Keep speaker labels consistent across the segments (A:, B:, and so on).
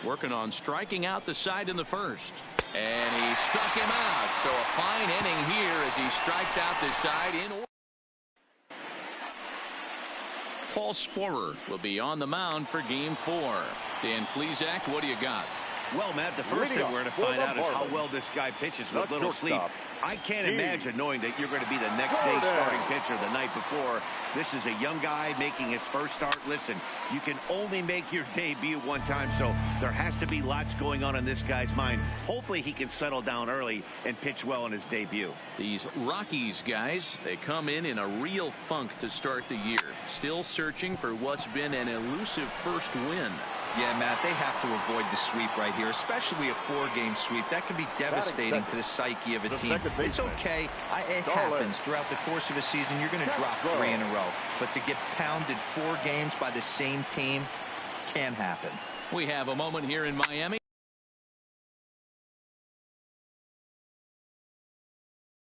A: working on striking out the side in the first. And he struck him out. So a fine inning here as he strikes out the side in order. Paul Sporer will be on the mound for game 4. Dan Plesac, what do you got?
B: Well, Matt, the first thing we're going to find out is how well this guy pitches with little sleep. I can't imagine knowing that you're going to be the next day starting pitcher the night before. This is a young guy making his first start. Listen, you can only make your debut one time, so there has to be lots going on in this guy's mind. Hopefully he can settle down early and pitch well in his debut.
A: These Rockies guys, they come in a real funk to start the year. Still searching for what's been an elusive first win.
C: Yeah, Matt, they have to avoid the sweep right here, especially a 4-game sweep. That can be devastating to the psyche of a team. It's okay. It happens throughout the course of a season. You're going to drop 3 in a row. But to get pounded 4 games by the same team can happen.
A: We have a moment here in Miami.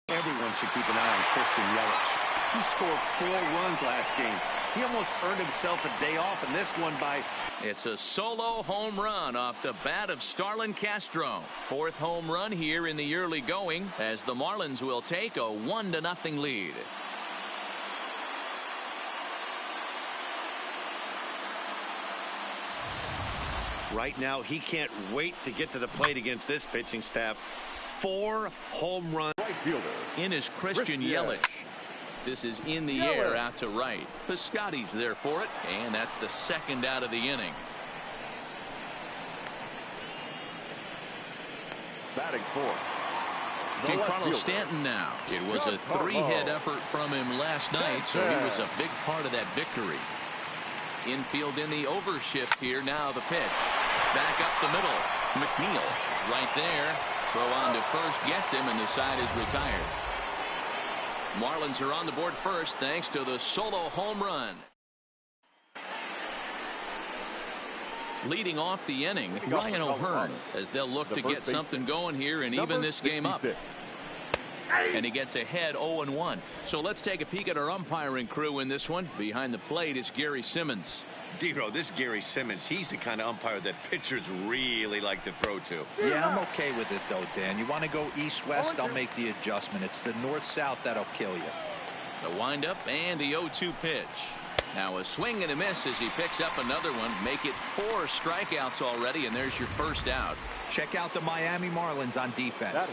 B: Everyone should keep an eye on Christian Yelich. He scored 4 runs last game. He almost earned himself a day off in this one by...
A: It's a solo home run off the bat of Starlin Castro. 4th home run here in the early going as the Marlins will take a 1-0 lead.
B: Right now, he can't wait to get to the plate against this pitching staff. 4 home runs.
A: In is Christian Yelich. This is in the air out to right. Piscotty's there for it, and that's the 2nd out of the inning.
D: Batting 4th.
A: Giancarlo Stanton now. It was a 3-hit effort from him last night, so he was a big part of that victory. Infield in the overshift here. Now the pitch. Back up the middle. McNeil right there. Throw on to first gets him, and the side is retired. Marlins are on the board first thanks to the solo home run. Leading off the inning, Ryan O'Hearn, as they'll look to get something going here and even this game up. And he gets ahead 0-1. So let's take a peek at our umpiring crew in this one. Behind the plate is Gary Simmons.
B: D-Row, this Gary Simmons, he's the kind of umpire that pitchers really like to throw to.
C: Yeah, I'm okay with it, though, Dan. You want to go east-west, I'll make the adjustment. It's the north-south that'll kill you.
A: The windup and the 0-2 pitch. Now a swing and a miss as he picks up another one. Make it 4 strikeouts already, and there's your first out.
C: Check out the Miami Marlins on defense.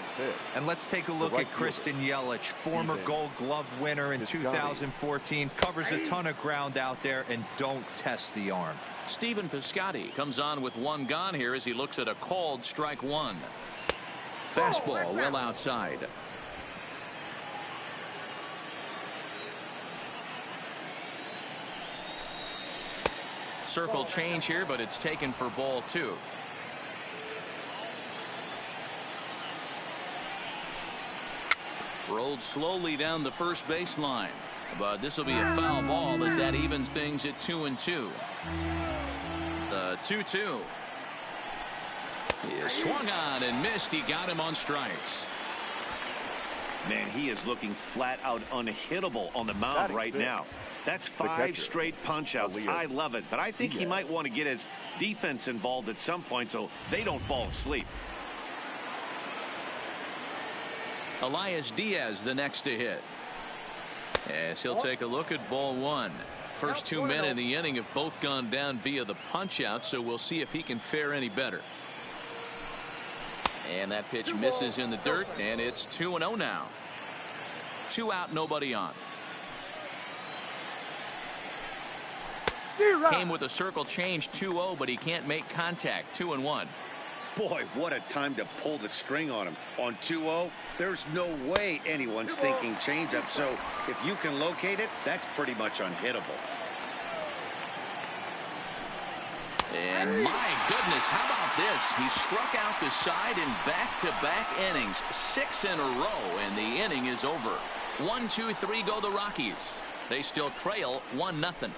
C: And let's take a look at Christian Yelich, former Gold Glove winner in 2014. Covers a ton of ground out there and don't test the arm.
A: Stephen Piscotty comes on with 1 gone here as he looks at a called strike 1. Fastball well outside. Circle change here, but it's taken for ball 2. Rolled slowly down the first baseline, but this will be a foul ball as that evens things at 2-2. The 2-2. He swung on and missed. He got him on strikes.
B: Man, he is looking flat out unhittable on the mound right now. That's 5 straight punch outs. I love it, but I think he might want to get his defense involved at some point so they don't fall asleep.
A: Elias Diaz the next to hit. As he'll take a look at ball 1. First 2 men in the inning have both gone down via the punch out, so we'll see if he can fare any better. And that pitch misses in the dirt, and it's 2-0 now. 2 out, nobody on. Came with a circle change 2-0, but he can't make contact. 2-1.
B: Boy, what a time to pull the string on him. On 2-0, there's no way anyone's thinking changeup. So if you can locate it, that's pretty much unhittable.
A: And my goodness, how about this? He struck out the side in back-to-back innings. 6 in a row, and the inning is over. 1-2-3 go the Rockies. They still trail 1-0.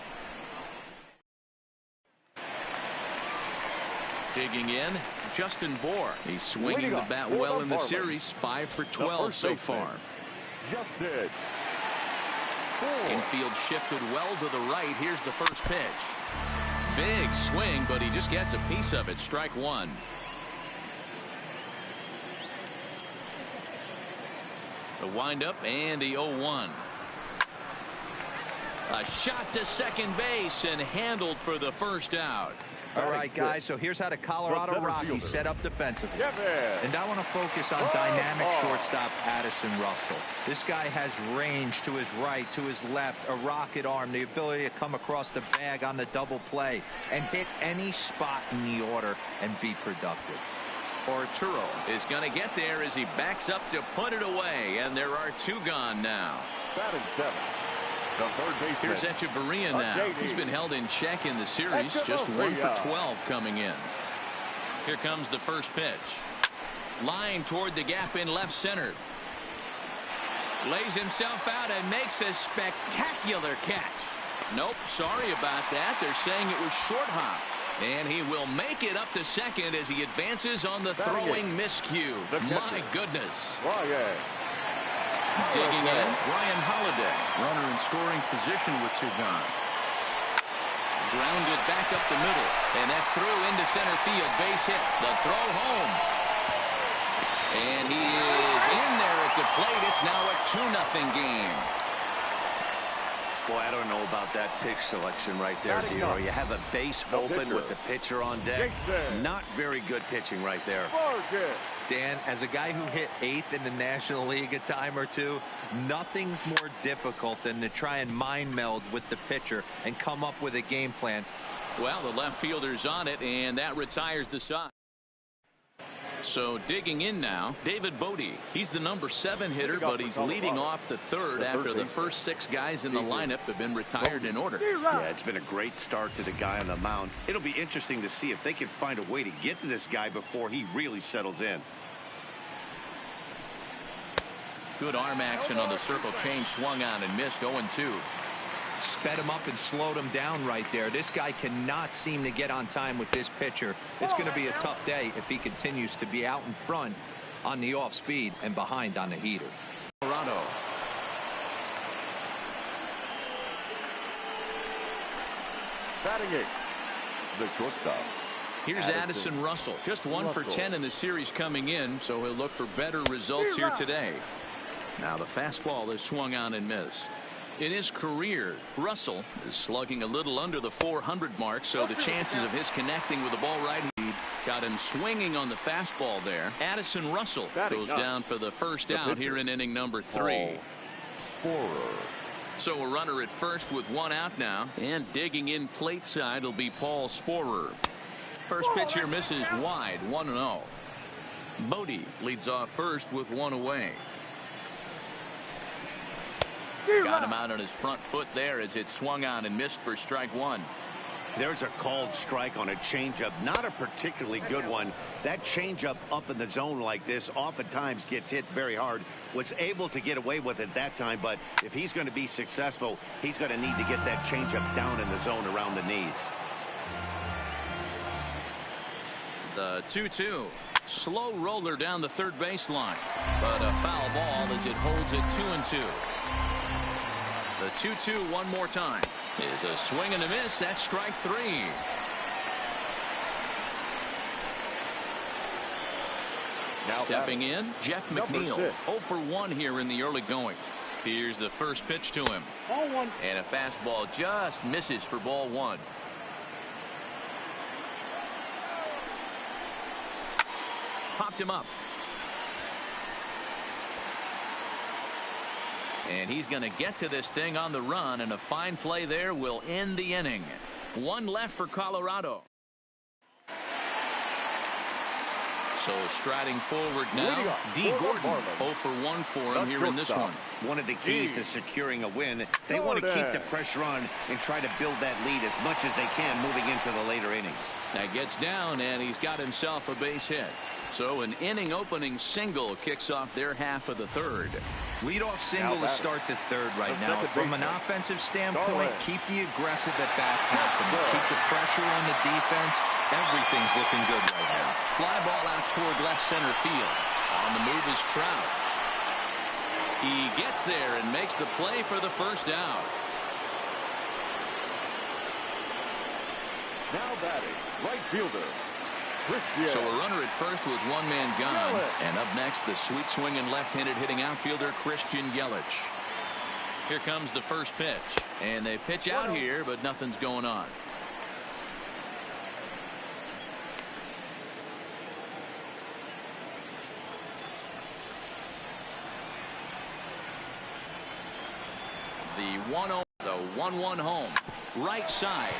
A: Digging in, Justin Bour. He's swinging the bat well in the series. 5 for 12 so far.
D: Justin.
A: Infield shifted well to the right. Here's the first pitch. Big swing, but he just gets a piece of it. Strike one. The windup and the 0-1. A shot to second base and handled for the first out.
C: All right, guys, so here's how the Colorado Rockies set up defensively. And I want to focus on dynamic shortstop Addison Russell. This guy has range to his right, to his left, a rocket arm, the ability to come across the bag on the double play and hit any spot in the order and be productive.
A: Arturo is going to get there as he backs up to put it away, and there are two gone now.
D: Batting seventh. The third baseman.
A: Here's Echeverria now. He's been held in check in the series. Just 1 for 12 coming in. Here comes the first pitch. Line toward the gap in left center. Lays himself out and makes a spectacular catch. Nope, sorry about that. They're saying it was short hop. And he will make it up to second as he advances on the throwing miscue. My goodness. Digging in, Ryan Holiday. Runner in scoring position with two gone. Grounded back up the middle. And that's through into center field. Base hit. The throw home. And he is in there at the plate. It's now a 2-0 game.
B: Boy, I don't know about that pitch selection right there, Dior. You have a base open with the pitcher on deck. Not very good pitching right there.
C: Dan, as a guy who hit 8th in the National League a time or two, nothing's more difficult than to try and mind meld with the pitcher and come up with a game plan.
A: Well, the left fielder's on it, and that retires the side. So digging in now, David Bodie. He's the number 7 hitter, but he's leading off the third after the first 6 guys in the lineup have been retired in order.
B: Yeah, it's been a great start to the guy on the mound. It'll be interesting to see if they can find a way to get to this guy before he really settles in.
A: Good arm action on the circle change, swung on and missed. 0-2.
C: Sped him up and slowed him down right there. This guy cannot seem to get on time with this pitcher. It's going to be a tough day if he continues to be out in front on the off speed and behind on the heater.
A: Colorado.
D: Batting 8th, the shortstop.
A: Here's Addison Russell. Just 1 for 10 in the series coming in, so he'll look for better results here today. Now the fastball is swung on and missed. In his career, Russell is slugging a little under the 400 mark, so the chances of his connecting with the ball right got him swinging on the fastball there. Addison Russell goes down for the first out here in inning number 3. So a runner at first with 1 out now, and digging in plate side will be Paul Sporer. First pitch here misses wide, 1-0. Bodie leads off first with 1 away. Got him out on his front foot there as it swung on and missed for strike 1.
B: There's a called strike on a changeup, not a particularly good one. That changeup up in the zone like this oftentimes gets hit very hard. Was able to get away with it that time, but if he's going to be successful, he's going to need to get that changeup down in the zone around the knees.
A: The 2-2. Slow roller down the third baseline, but a foul ball as it holds it 2-2. The 2-2 one more time is a swing and a miss. That's strike 3. Now stepping in, Jeff McNeil. 0 for 1 here in the early going. Here's the first pitch to him.
D: Ball 1.
A: And a fastball just misses for ball 1. Popped him up. And he's going to get to this thing on the run, and a fine play there will end the inning. 1 left for Colorado. So striding forward now, D. Gordon. 0 for 1 for him here in this one.
B: One of the keys to securing a win, they want to keep the pressure on and try to build that lead as much as they can moving into the later innings.
A: That gets down, and he's got himself a base hit. So an inning-opening single kicks off their half of the third.
C: Leadoff single to start the third right now. From an offensive standpoint, keep the aggressive at-bats happening. Keep the pressure on the defense. Everything's looking good right now.
A: Fly ball out toward left center field. On the move is Trout. He gets there and makes the play for the first out.
D: Now batting, right fielder.
A: So a runner at first with one man gone. And up next, the sweet swinging left-handed hitting outfielder Christian Yelich. Here comes the first pitch. And they pitch out here, but nothing's going on. The 1-0, the 1-1 home, right side.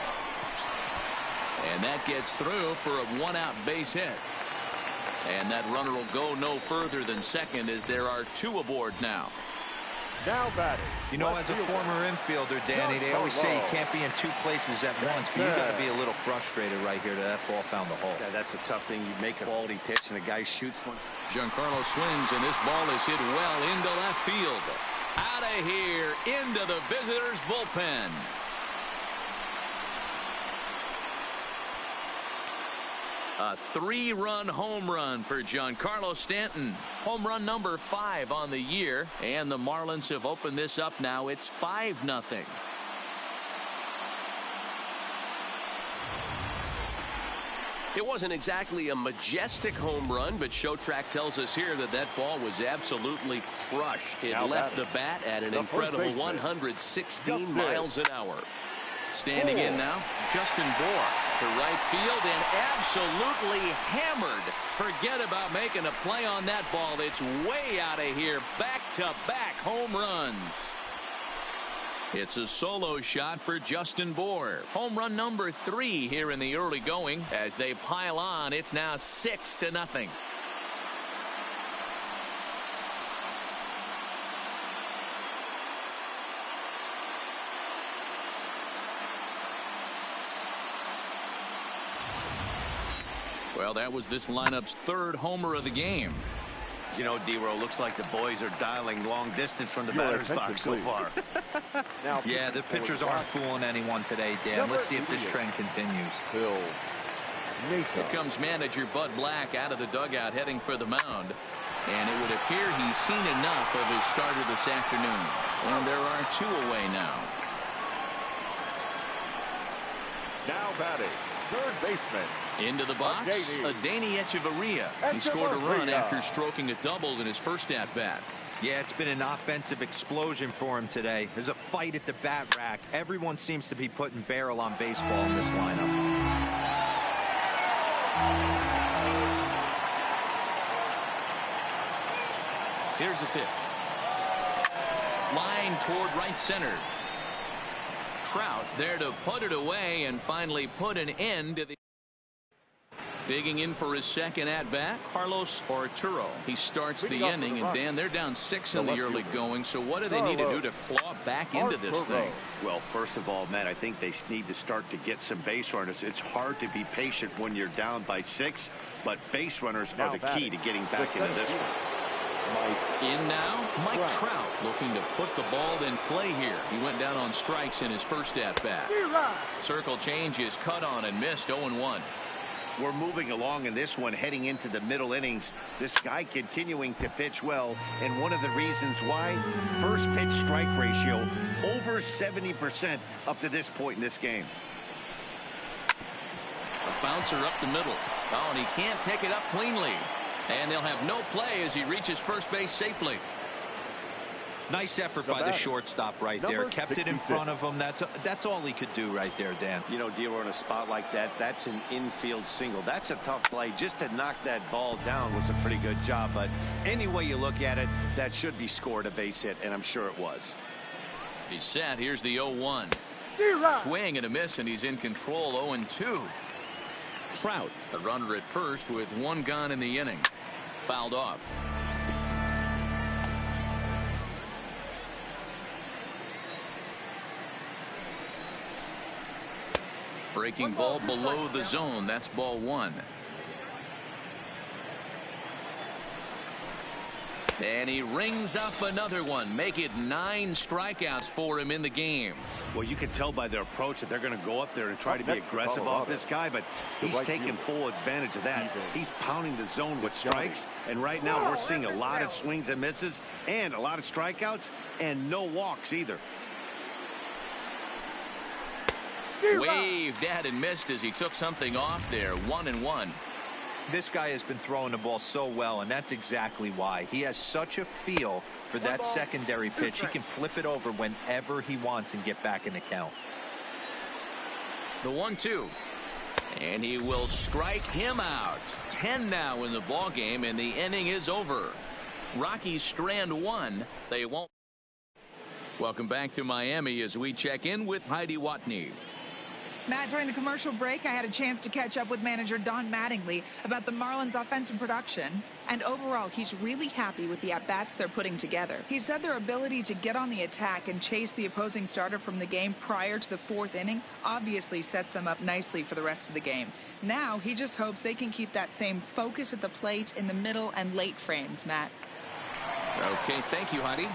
A: And that gets through for a one-out base hit. And that runner will go no further than second as there are two aboard now.
D: Now batting.
C: You know, as a former infielder, Danny, they always say you can't be in two places at once, but you got to be a little frustrated right here that ball found the hole.
B: Yeah, that's a tough thing. You make a quality pitch and a guy shoots one.
A: Giancarlo swings, and this ball is hit well into left field. Out of here, into the visitors' bullpen. A 3-run home run for Giancarlo Stanton. Home run number 5 on the year. And the Marlins have opened this up now. It's 5-0.
E: It wasn't exactly a majestic home run, but Showtrack tells us here that that ball was absolutely crushed. It left the bat at an incredible 116 miles an hour. Standing in now, Justin Bour to right field and absolutely hammered. Forget about making a play on that ball. It's way out of here. Back-to-back home runs. It's a solo shot for Justin Bour. Home run number 3 here in the early going. As they pile on, it's now 6-0. Well, that was this lineup's 3rd homer of the game.
B: You know, D-Row, looks like the boys are dialing long distance from the batter's box so far.
C: Yeah, the pitchers aren't fooling anyone today, Dan. Let's see if this trend continues.
A: Here comes manager Bud Black out of the dugout heading for the mound. And it would appear he's seen enough of his starter this afternoon. And there are 2 away now.
D: Now batting, third baseman.
A: Into the box, Adeiny Echeverria. He scored a run after stroking a double in his first at-bat.
C: Yeah, it's been an offensive explosion for him today. There's a fight at the bat rack. Everyone seems to be putting barrel on baseball in this lineup.
A: Here's the pitch. Line toward right center. Trout there to put it away and finally put an end to the. Digging in for his second at-bat, Carlos Arturo. He starts the inning, and Dan, they're down 6 in the early going, so what do they need to do to claw back into this thing?
B: Well, first of all, Matt, I think they need to start to get some base runners. It's hard to be patient when you're down by 6, but base runners are the key to getting back into this one.
A: In now, Mike Trout looking to put the ball in play here. He went down on strikes in his first at-bat. Circle change is cut on and missed 0-1.
B: We're moving along in this one, heading into the middle innings. This guy continuing to pitch well, and one of the reasons why, first pitch strike ratio over 70% up to this point in this game.
A: A bouncer up the middle. Oh, and he can't pick it up cleanly. And they'll have no play as he reaches first base safely.
C: Nice effort by the shortstop right there. Kept it in front of him. That's all he could do right there, Dan.
B: You know, D-Row, in a spot like that, that's an infield single. That's a tough play. Just to knock that ball down was a pretty good job. But any way you look at it, that should be scored a base hit, and I'm sure it was.
A: He's set. Here's the 0-1. Swing and a miss, and he's in control. 0-2. Trout, a runner at first with 1 gone in the inning. Fouled off. Breaking ball below the zone. That's ball 1. And he rings up another one. Make it 9 strikeouts for him in the game.
B: Well, you can tell by their approach that they're going to go up there and try to be aggressive off this guy, but he's taking full advantage of that. He's pounding the zone with strikes, and right now we're seeing a lot of swings and misses and a lot of strikeouts and no walks either.
A: Waved at and missed as he took something off there. 1-1.
C: This guy has been throwing the ball so well, and that's exactly why. He has such a feel for that secondary pitch. He can flip it over whenever he wants and get back in the count.
A: The 1-2. And he will strike him out. 10 now in the ball game, and the inning is over. Rockies strand one. They won't. Welcome back to Miami as we check in with Heidi Watney.
F: Matt, during the commercial break, I had a chance to catch up with manager Don Mattingly about the Marlins' offensive production. And overall, he's really happy with the at-bats they're putting together. He said their ability to get on the attack and chase the opposing starter from the game prior to the fourth inning obviously sets them up nicely for the rest of the game. Now, he just hopes they can keep that same focus at the plate in the middle and late frames, Matt.
A: Okay, thank you, Heidi.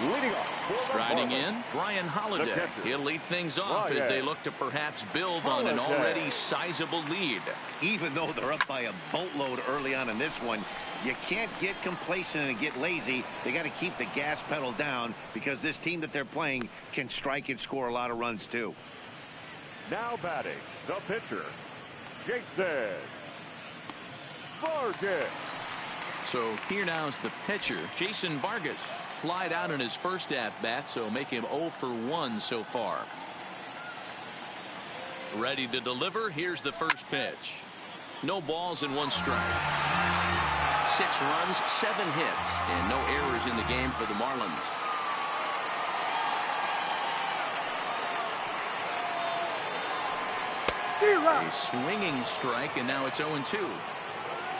D: Leading off,
A: striding in, Brian Holiday. He'll lead things off as they look to perhaps build on an already sizable lead.
B: Even though they're up by a boatload early on in this one, you can't get complacent and get lazy. They got to keep the gas pedal down because this team that they're playing can strike and score a lot of runs too.
D: Now batting, the pitcher, Jason Vargas.
A: So here now is the pitcher, Jason Vargas. Flied out in his first at-bat, so make him 0 for 1 so far. Ready to deliver. Here's the first pitch. No balls and 1 strike. 6 runs, 7 hits, and no errors in the game for the Marlins. A swinging strike, and now it's 0-2.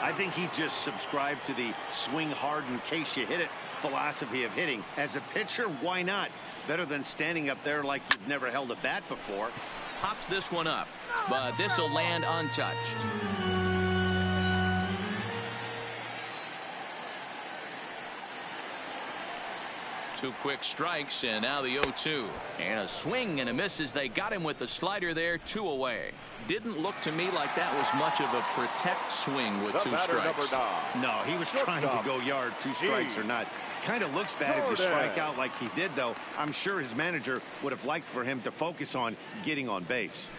B: I think he just subscribed to the swing hard in case you hit it philosophy of hitting. As a pitcher, why not? Better than standing up there like you've never held a bat before.
A: Pops this one up, but this will land untouched. Two quick strikes, and now the 0-2. And a swing and a miss as they got him with the slider there, 2 away. Didn't look to me like that was much of a protect swing with 2 strikes.
B: No, he was trying to go yard, 2 strikes or not. Kind of looks bad if you strike out like he did, though. I'm sure his manager would have liked for him to focus on getting on base.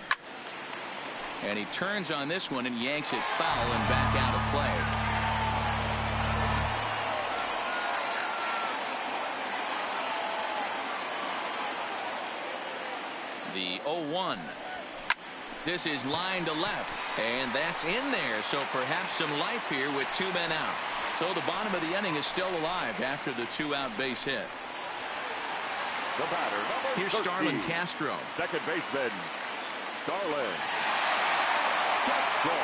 A: And he turns on this one and yanks it foul and back out of play. The 0-1. This is line to left, and that's in there, so perhaps some life here with 2 men out. So the bottom of the inning is still alive after the 2-out base hit.
D: The batter, number
A: here's
D: 13,
A: Starlin Castro.
D: Second baseman, Starlin Castro.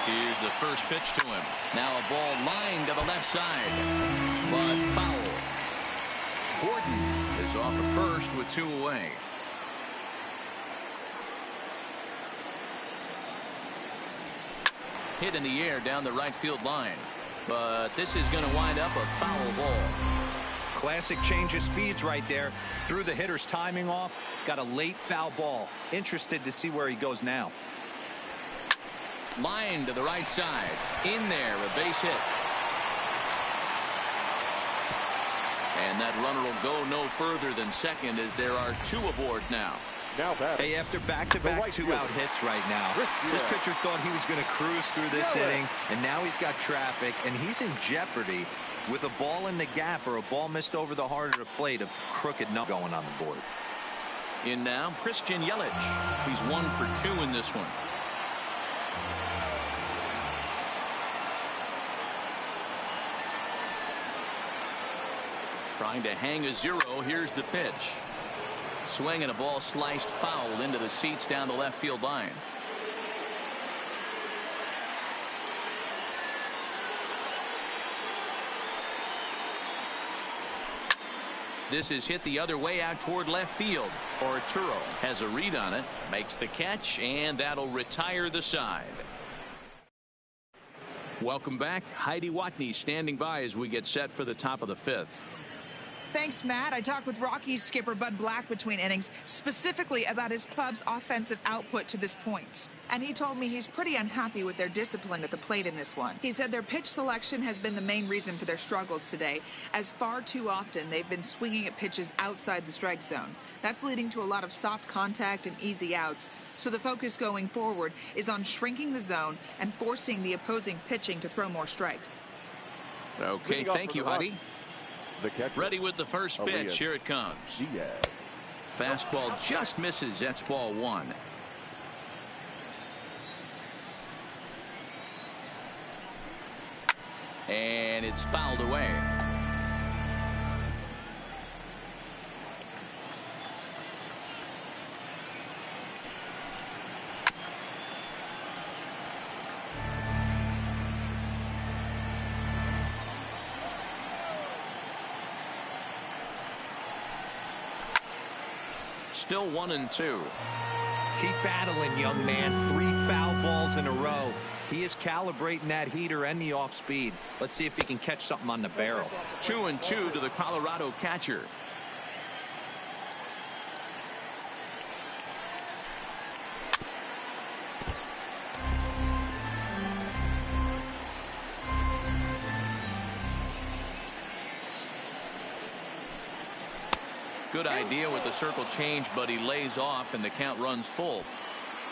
A: Here's the first pitch to him. Now a ball lined to the left side, but foul. Gordon is off at first with 2 away. Hit in the air down the right field line, but this is going to wind up a foul ball.
C: Classic change of speeds right there. Threw the hitter's timing off, got a late foul ball. Interested to see where he goes now.
A: Line to the right side, in there, a base hit. And that runner will go no further than second as there are 2 aboard now.
C: Hey, after back-to-back 2-out hits right now, this pitcher thought he was going to cruise through this inning, and now he's got traffic, and he's in jeopardy with a ball in the gap or a ball missed over the heart of the plate of crooked no going on the board.
A: In now, Christian Yelich. He's 1 for 2 in this one. Trying to hang a 0. Here's the pitch. Swing and a ball sliced foul into the seats down the left field line. This is hit the other way out toward left field. Arturo has a read on it, makes the catch, and that'll retire the side. Welcome back. Heidi Watney standing by as we get set for the top of the 5th.
F: Thanks, Matt. I talked with Rockies skipper Bud Black between innings, specifically about his club's offensive output to this point. And he told me he's pretty unhappy with their discipline at the plate in this one. He said their pitch selection has been the main reason for their struggles today, as far too often they've been swinging at pitches outside the strike zone. That's leading to a lot of soft contact and easy outs. So the focus going forward is on shrinking the zone and forcing the opposing pitching to throw more strikes.
A: Okay, thank you, Huddy. Ready with the first pitch. Here it comes. Fastball just misses. That's ball one. And it's fouled away. Still 1-2.
C: Keep battling, young man. 3 foul balls in a row. He is calibrating that heater and the off speed. Let's see if he can catch something on the barrel.
A: 2-2 to the Colorado catcher. Good idea with the circle change, but he lays off and the count runs full.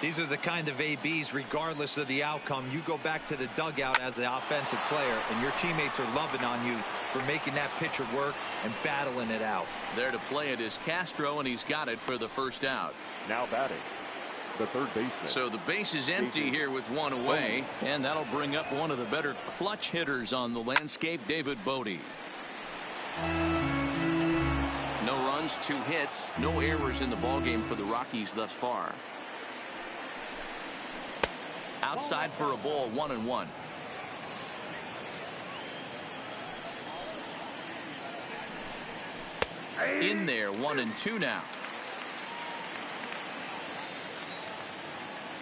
C: These are the kind of ABs, regardless of the outcome, you go back to the dugout as an offensive player, and your teammates are loving on you for making that pitcher work and battling it out.
A: There to play it is Castro, and he's got it for the first out.
D: Now batting, the third baseman.
A: So the base is empty here with one away, and that'll bring up one of the better clutch hitters on the landscape, David Bodie. No runs, 2 hits, no errors in the ballgame for the Rockies thus far. Outside for a ball, 1-1. In there, 1-2 now.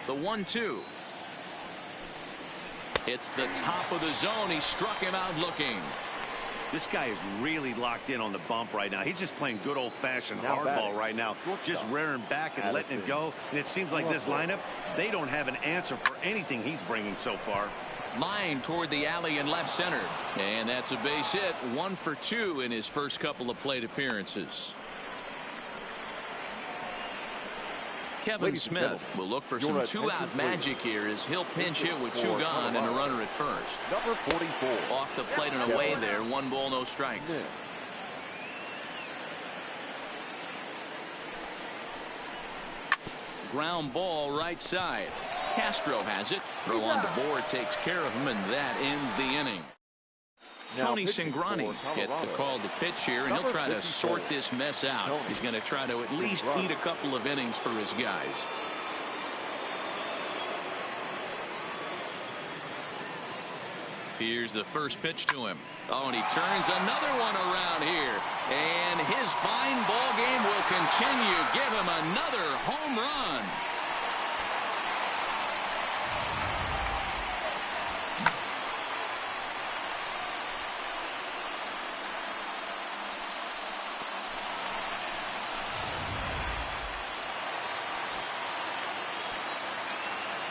A: The 1-2. It's the top of the zone. He struck him out looking.
B: This guy is really locked in on the bump right now. He's just playing good old-fashioned hardball right now, just rearing back and letting it go. And it seems like this lineup, they don't have an answer for anything he's bringing so far.
A: Line toward the alley in left center. And that's a base hit. 1 for 2 in his first couple of plate appearances. Kevin Smith will look for some 2-out magic here as he'll pinch hit with 2 gone and a runner at first.
D: Number 44.
A: Off the plate and away there. 1 ball, no strikes. Ground ball right side. Castro has it. Throw on the board takes care of him, and that ends the inning. Tony Cingrani gets the call to pitch here, and he'll try to sort this mess out. He's going to try to at least eat a couple of innings for his guys. Here's the first pitch to him. Oh, and he turns another one around here. And his fine ball game will continue. Give him another home run.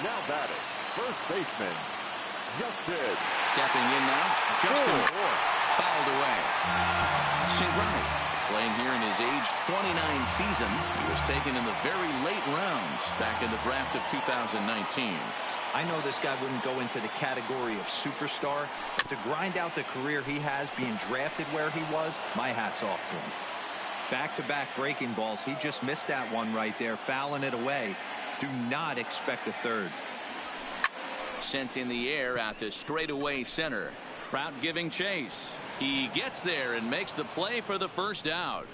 D: Now batting, first baseman, Justin.
A: Stepping in now, Justin Moore. Fouled away. Cingrani playing here in his age 29 season. He was taken in the very late rounds back in the draft of 2019.
C: I know this guy wouldn't go into the category of superstar, but to grind out the career he has being drafted where he was, my hat's off to him. Back-to-back breaking balls. He just missed that one right there, fouling it away. Do not expect a third.
A: Sent in the air out to straightaway center. Trout giving chase. He gets there and makes the play for the first out.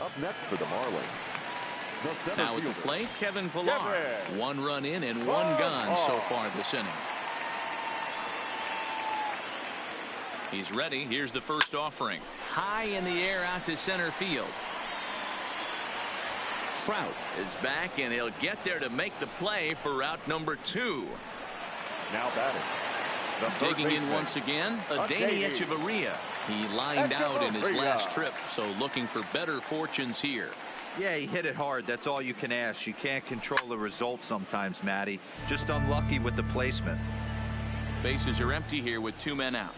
D: Up next for the Marlins.
A: Now at the plate, Kevin Pillar. 1 run in and 1 gone so far this inning. He's ready. Here's the first offering. High in the air out to center field. Trout is back, and he'll get there to make the play for out number 2.
D: Now batting.
A: Digging in once again, Adeiny Echeverria. He lined out in his last trip, so looking for better fortunes here.
C: Yeah, he hit it hard. That's all you can ask. You can't control the result sometimes, Matty. Just unlucky with the placement.
A: Bases are empty here with 2 men out.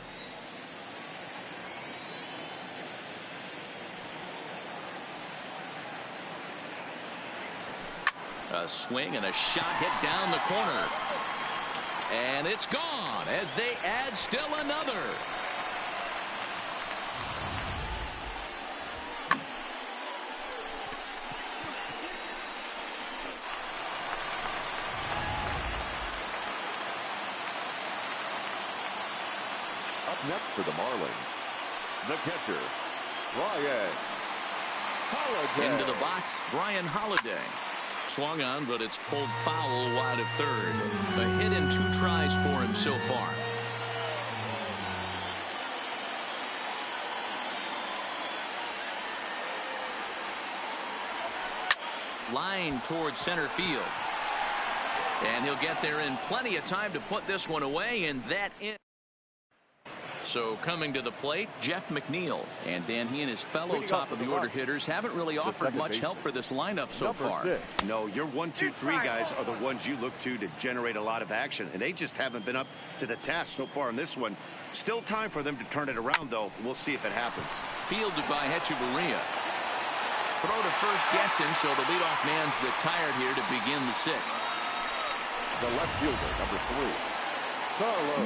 A: A swing and a shot hit down the corner. And it's gone as they add still another.
D: Up next for the Marlins, the catcher, Brian Holiday.
A: Into the box, Brian Holiday. Swung on, but it's pulled foul wide of third. A hit in 2 tries for him so far. Line towards center field. And he'll get there in plenty of time to put this one away, and that in. So coming to the plate, Jeff McNeil. And Dan, he and his fellow top of the order hitters haven't really offered much help for this lineup so far.
B: No, your 1, 2, 3 guys are the ones you look to generate a lot of action, and they just haven't been up to the task so far in this one. Still time for them to turn it around, though. We'll see if it happens.
A: Fielded by Hechavarria. Throw to first gets him, so the leadoff man's retired here to begin the 6th.
D: The left fielder, number 3.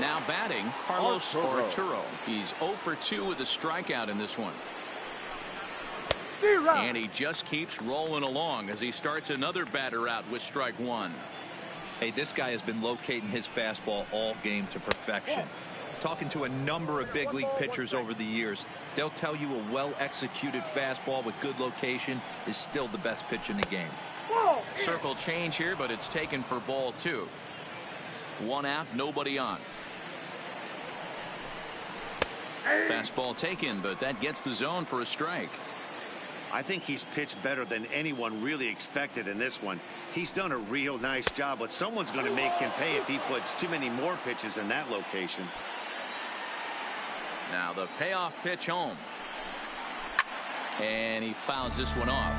A: Now batting, Carlos Arturo. He's 0 for 2 with a strikeout in this one. And he just keeps rolling along as he starts another batter out with strike 1.
C: Hey, this guy has been locating his fastball all game to perfection. Talking to a number of big league pitchers over the years, they'll tell you a well-executed fastball with good location is still the best pitch in the game.
A: Circle change here, but it's taken for ball 2. 1 out, nobody on. Fastball taken, but that gets the zone for a strike.
B: I think he's pitched better than anyone really expected in this one. He's done a real nice job, but someone's going to make him pay if he puts too many more pitches in that location.
A: Now the payoff pitch home. And he fouls this one off.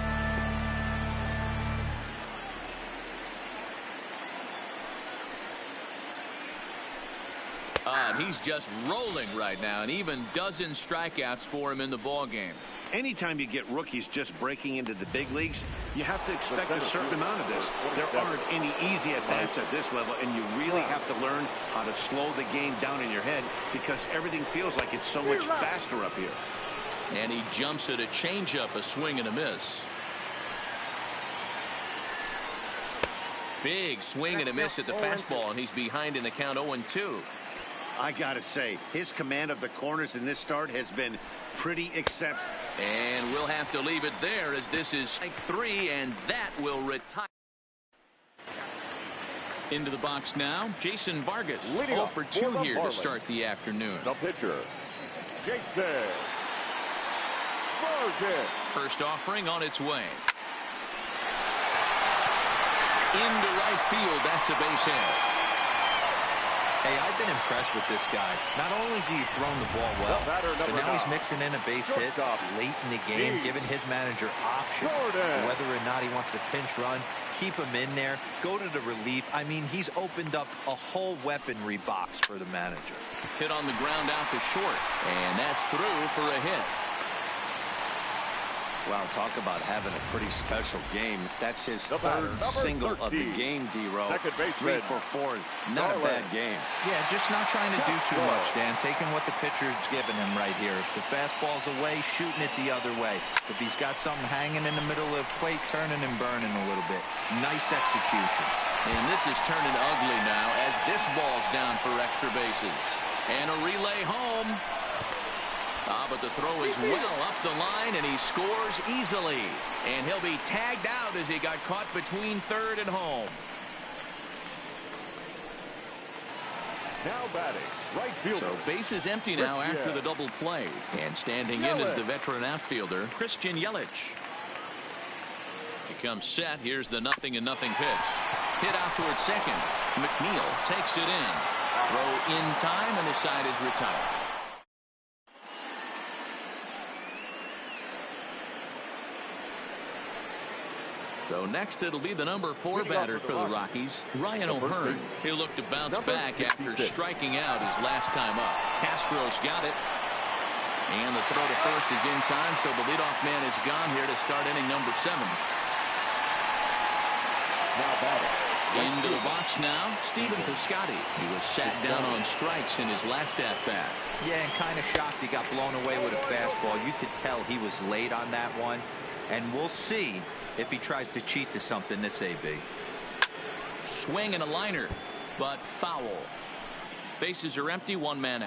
A: He's just rolling right now, and even dozen strikeouts for him in the ball game.
B: Anytime you get rookies just breaking into the big leagues, you have to expect a certain amount of this. There aren't any easy at-bats at this level, and you really have to learn how to slow the game down in your head because everything feels like it's so much faster up here.
A: And he jumps at a changeup, a swing and a miss. Big swing and a miss at the fastball, and he's behind in the count 0-2.
B: I gotta say, his command of the corners in this start has been pretty exceptional.
A: And we'll have to leave it there as this is strike 3, and that will retire. Into the box now, Jason Vargas. 0 for 2 here to start the afternoon.
D: The pitcher, Jason Vargas.
A: First offering on its way. Into right field, that's a base hit.
C: Hey, I've been impressed with this guy. Not only has he thrown the ball well, but now he's mixing in a base hit late in the game, giving his manager options. Whether or not he wants to pinch run, keep him in there, go to the relief. I mean, he's opened up a whole weaponry box for the manager.
A: Hit on the ground out to short, and that's through for a hit.
B: Wow, talk about having a pretty special game. That's his third single of the game, D-Row. 3 for 4. Not a bad game.
C: Yeah, just not trying to do too much, Dan. Taking what the pitcher's giving him right here. If the fastball's away, shooting it the other way. If he's got something hanging in the middle of the plate, turning and burning a little bit. Nice execution.
A: And this is turning ugly now as this ball's down for extra bases. And a relay home. But the throw is well up the line, and he scores easily. And he'll be tagged out as he got caught between third and home.
D: Now batting, right fielder.
A: So base is empty now after the double play. And standing in is the veteran outfielder, Christian Yelich. He comes set. Here's the 0-0 pitch. Hit out towards second. McNeil takes it in. Throw in time, and the side is retired. So next it'll be the number 4 batter for the Rockies, Ryan O'Hearn. He'll look to bounce back after striking out his last time up. Castro's got it. And the throw to first is in time, so the leadoff man is gone here to start inning number 7.
D: Now batting.
A: Into the box now, Stephen Piscotty. He was sat down on strikes in his last at-bat.
C: Yeah, and kind of shocked he got blown away with a fastball. You could tell he was late on that one. And we'll see if he tries to cheat to something this AB.
A: Swing and a liner, but foul. Bases are empty, 1 man out.